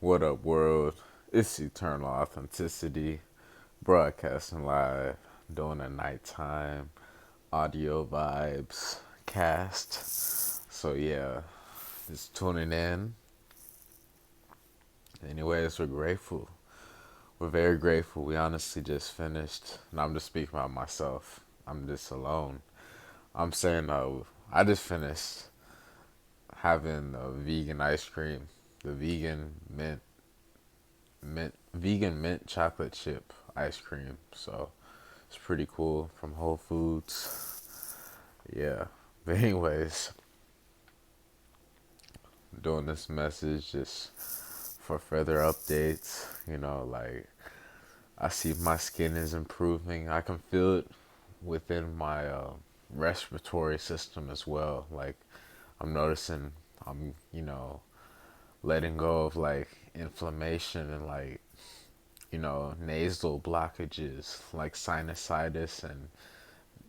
What up, world? It's Eternal Authenticity, broadcasting live, doing a nighttime audio vibes cast. So, yeah, just tuning in. Anyways, we're grateful. We're very grateful. We honestly just finished, and I'm just speaking about myself. I'm just alone. I'm saying, I just finished having a vegan ice cream, the vegan mint chocolate chip ice cream. So it's pretty cool from Whole Foods. Yeah. But anyways, doing this message just for further updates. Like I see my skin is improving. I can feel it within my respiratory system as well. Like I'm noticing I'm, letting go of like inflammation and like nasal blockages like sinusitis, and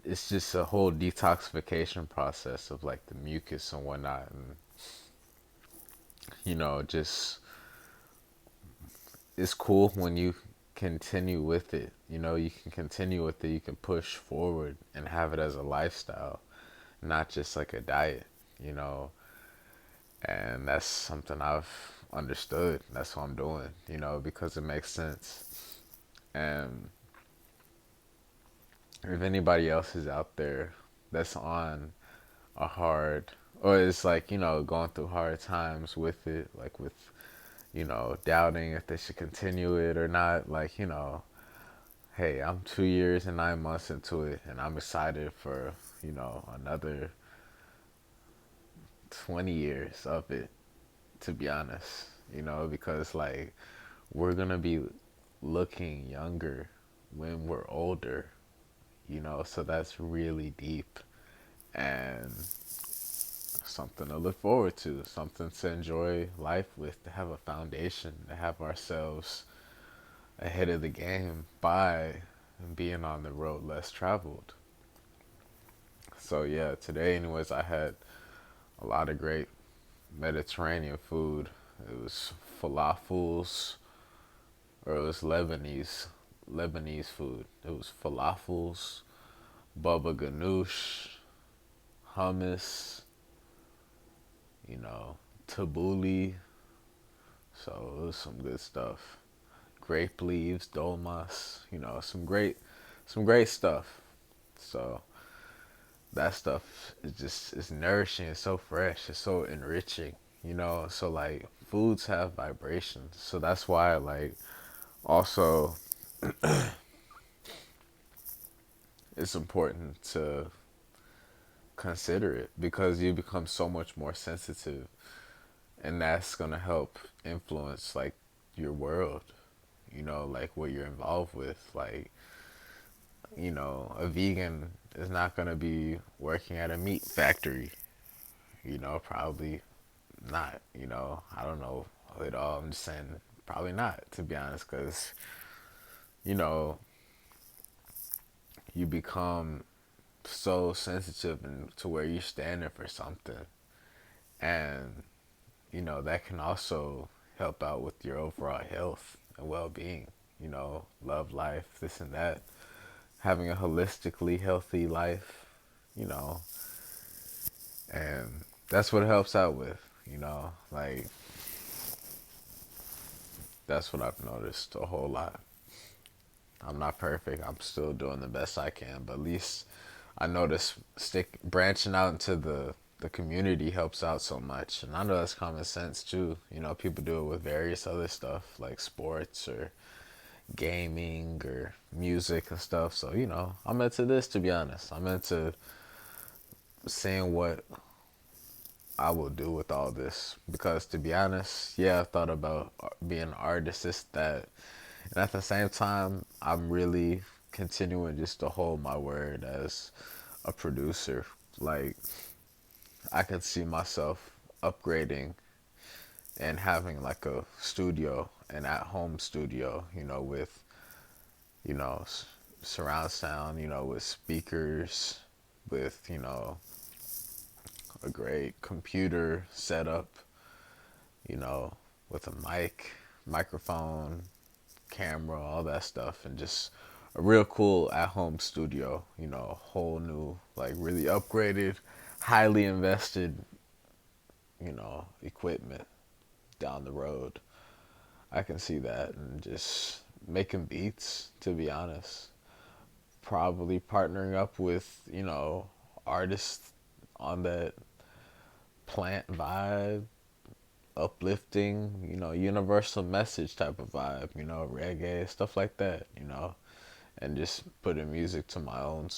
it's just a whole detoxification process of like the mucus and whatnot. And just it's cool when you continue with it. You can continue with it, you can push forward and have it as a lifestyle, not just like a diet, you know. And that's something I've understood. That's what I'm doing, because it makes sense. And if anybody else is out there that's on a hard, or it's like, going through hard times with it, like with, doubting if they should continue it or not, like, hey, I'm 2 years and 9 months into it, and I'm excited for, another 20 years of it, to be honest, because like we're gonna be looking younger when we're older, so that's really deep and something to look forward to, something to enjoy life with, to have a foundation, to have ourselves ahead of the game by being on the road less traveled. So yeah, today anyways, I had a lot of great Mediterranean food. It was falafels, or it was Lebanese food. It was falafels, baba ganoush, hummus, you know, tabbouleh. So it was some good stuff. Grape leaves, dolmas, some great stuff. So that stuff is just, it's nourishing, it's so fresh, it's so enriching, So like foods have vibrations. So that's why like also it's important to consider it, because you become so much more sensitive, and that's gonna help influence like your world, like what you're involved with. Like, a vegan is not gonna be working at a meat factory, probably not, I don't know at all. I'm just saying probably not, to be honest, because, you know, you become so sensitive and to where you're standing for something, and that can also help out with your overall health and well-being, love life, this and that, having a holistically healthy life, you know and that's what it helps out with, like that's what I've noticed a whole lot. I'm not perfect, I'm still doing the best I can, but at least I notice branching out into the community helps out so much. And I know that's common sense too. People do it with various other stuff like sports or gaming or music and stuff. So, I'm into this, to be honest. I'm into seeing what I will do with all this. Because to be honest, yeah, I thought about being an artist, this, that. And at the same time, I'm really continuing just to hold my word as a producer. Like, I can see myself upgrading and having like a studio, an at-home studio, with, you know, surround sound, with speakers, with, a great computer setup, you know, with a mic, microphone, camera, all that stuff, and just a real cool at-home studio. A whole new, like really upgraded, highly invested, equipment down the road. I can see that, and just making beats. To be honest, probably partnering up with artists on that plant vibe, uplifting, universal message type of vibe, reggae, stuff like that, and just putting music to my own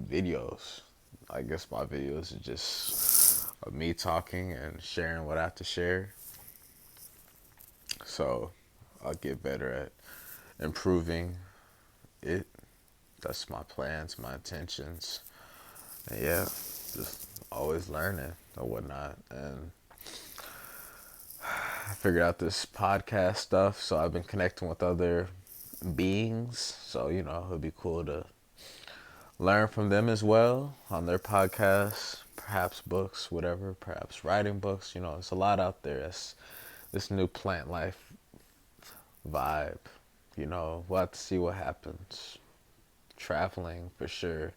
videos. I guess my videos are just me talking and sharing what I have to share. So I'll get better at improving it. That's my plans, my intentions. And yeah, just always learning or whatnot. And I figured out this podcast stuff, so I've been connecting with other beings. So, it'd be cool to learn from them as well on their podcasts, perhaps books, whatever, perhaps writing books. It's a lot out there. It's this new plant life vibe. We'll have to see what happens. Traveling for sure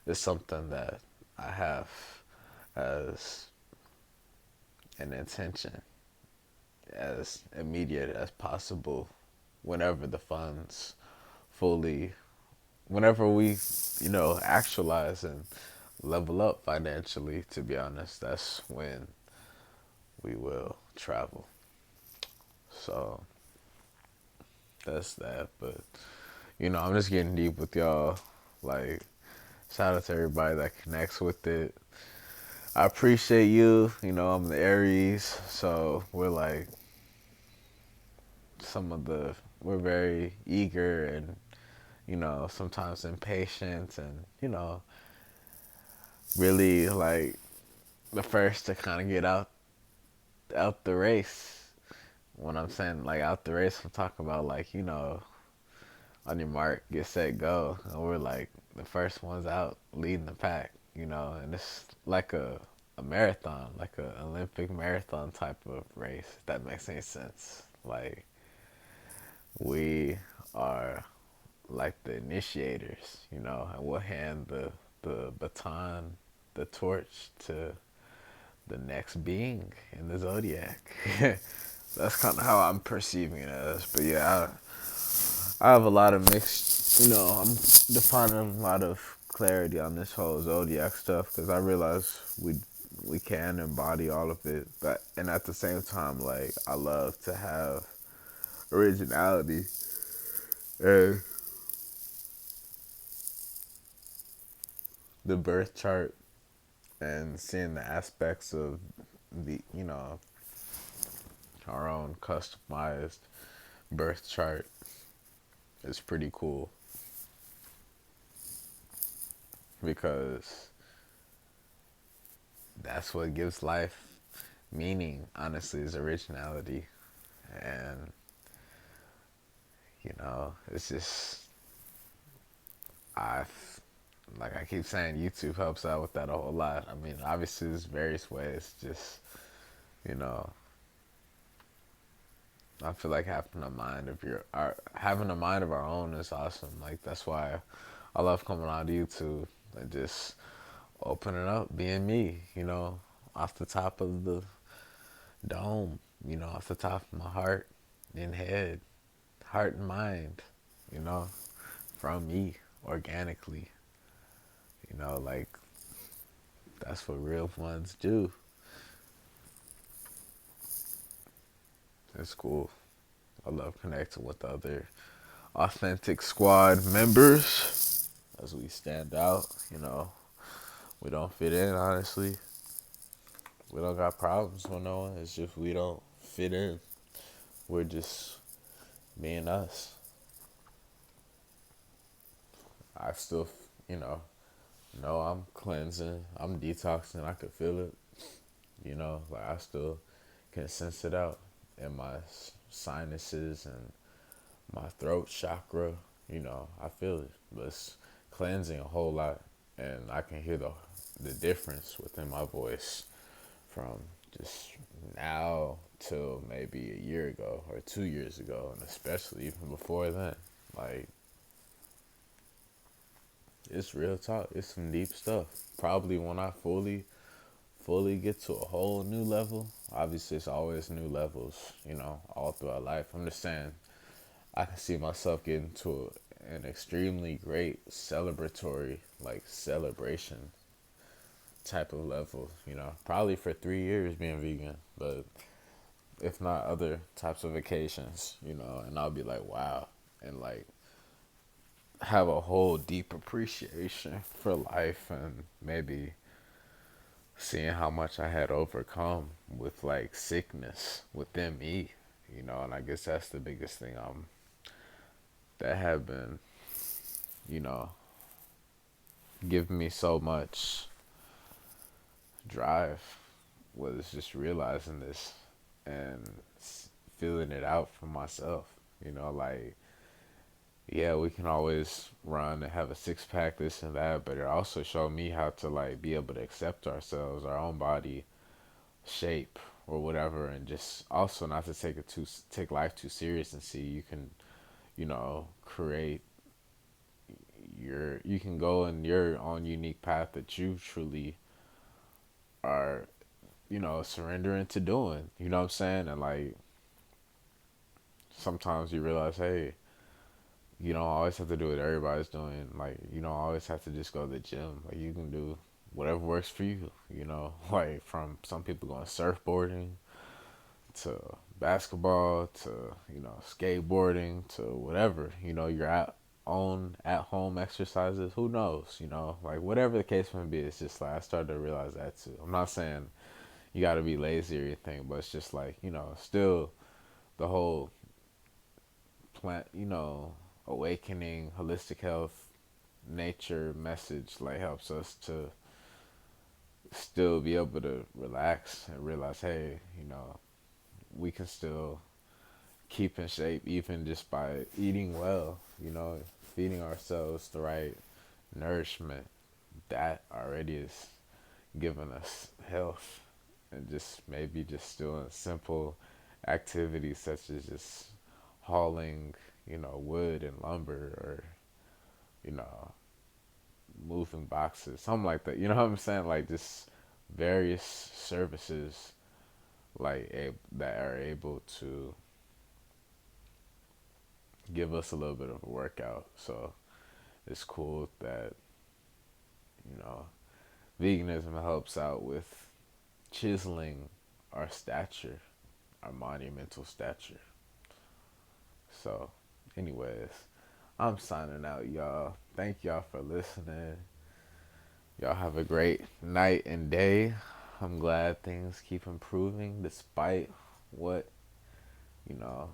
is something that I have as an intention, as immediate as possible, whenever the funds fully, whenever we, actualize and level up financially. To be honest, that's when we will travel. So that's that. But I'm just getting deep with y'all. Like, shout out to everybody that connects with it. I appreciate you. I'm the Aries, so we're very eager and sometimes impatient, and really like the first to kind of get out the race. When I'm saying like out the race, I'm talking about like on your mark, get set, go, and we're like the first ones out leading the pack. And it's like a marathon, like a Olympic marathon type of race. If that makes any sense. Like, we are like the initiators, and we'll hand the baton, the torch to the next being in the zodiac. That's kind of how I'm perceiving it as. But yeah, I have a lot of mixed, I'm defining a lot of clarity on this whole zodiac stuff, because I realize we can embody all of it, but and at the same time, like, I love to have originality and the birth chart, and seeing the aspects of the our own customized birth chart is pretty cool, because that's what gives life meaning, honestly, is originality. And it's just, I like I keep saying, YouTube helps out with that a whole lot. I mean, obviously there's various ways. Just, you know, I feel like having a mind of our own is awesome. Like, that's why I love coming on YouTube and just opening up, being me. Off the top of the dome. Off the top of my heart and head, heart and mind. You know, from me organically. Like, that's what real ones do. It's cool. I love connecting with other authentic squad members as we stand out. We don't fit in, honestly. We don't got problems with no one. It's just we don't fit in. We're just being us. I still, know I'm cleansing. I'm detoxing. I could feel it. Like, I still can sense it out in my sinuses and my throat chakra. I feel it. But it's cleansing a whole lot. And I can hear the difference within my voice from just now till maybe a year ago or 2 years ago, and especially even before then. Like, it's real talk. It's some deep stuff. Probably when I fully get to a whole new level. Obviously, it's always new levels, all throughout life. I'm just saying, I can see myself getting to an extremely great celebratory, like celebration type of level, probably for 3 years being vegan, but if not other types of occasions, and I'll be like, wow, and like have a whole deep appreciation for life and maybe seeing how much I had overcome with like sickness within me, and I guess that's the biggest thing that have been, you know, giving me so much drive was just realizing this and feeling it out for myself, like yeah, we can always run and have a six pack, this and that, but it also showed me how to like be able to accept ourselves, our own body shape or whatever, and just also not to take life too serious and see you can, create you can go in your own unique path that you truly are, surrendering to doing. You know what I'm saying? And like sometimes you realize, hey, you don't always have to do what everybody's doing. Like, you don't always have to just go to the gym. Like, you can do whatever works for you, Like, from some people going surfboarding to basketball to, skateboarding to whatever, your at home exercises. Who knows, Like, whatever the case may be, it's just like I started to realize that too. I'm not saying you got to be lazy or anything, but it's just like, still the whole plant, awakening, holistic health, nature message like helps us to still be able to relax and realize, hey, we can still keep in shape even just by eating well, feeding ourselves the right nourishment. That already is giving us health, and just maybe just doing simple activities such as just hauling, wood and lumber, or you know, moving boxes, something like that. You know what I'm saying? Like just various services, like that are able to give us a little bit of a workout. So it's cool that you know veganism helps out with chiseling our stature, our monumental stature. So, anyways, I'm signing out, y'all. Thank y'all for listening. Y'all have a great night and day. I'm glad things keep improving despite what, you know,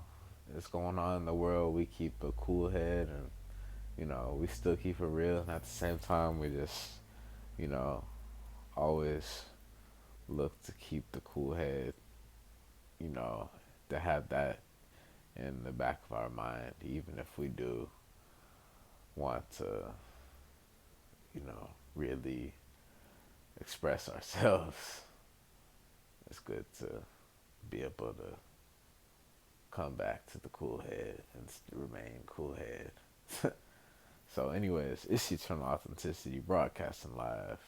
is going on in the world. We keep a cool head and, we still keep it real. And at the same time, we just, you know, always look to keep the cool head, to have that in the back of our mind, even if we do want to, really express ourselves. It's good to be able to come back to the cool head and remain cool head. So, anyways, it's Eternal Authenticity broadcasting live.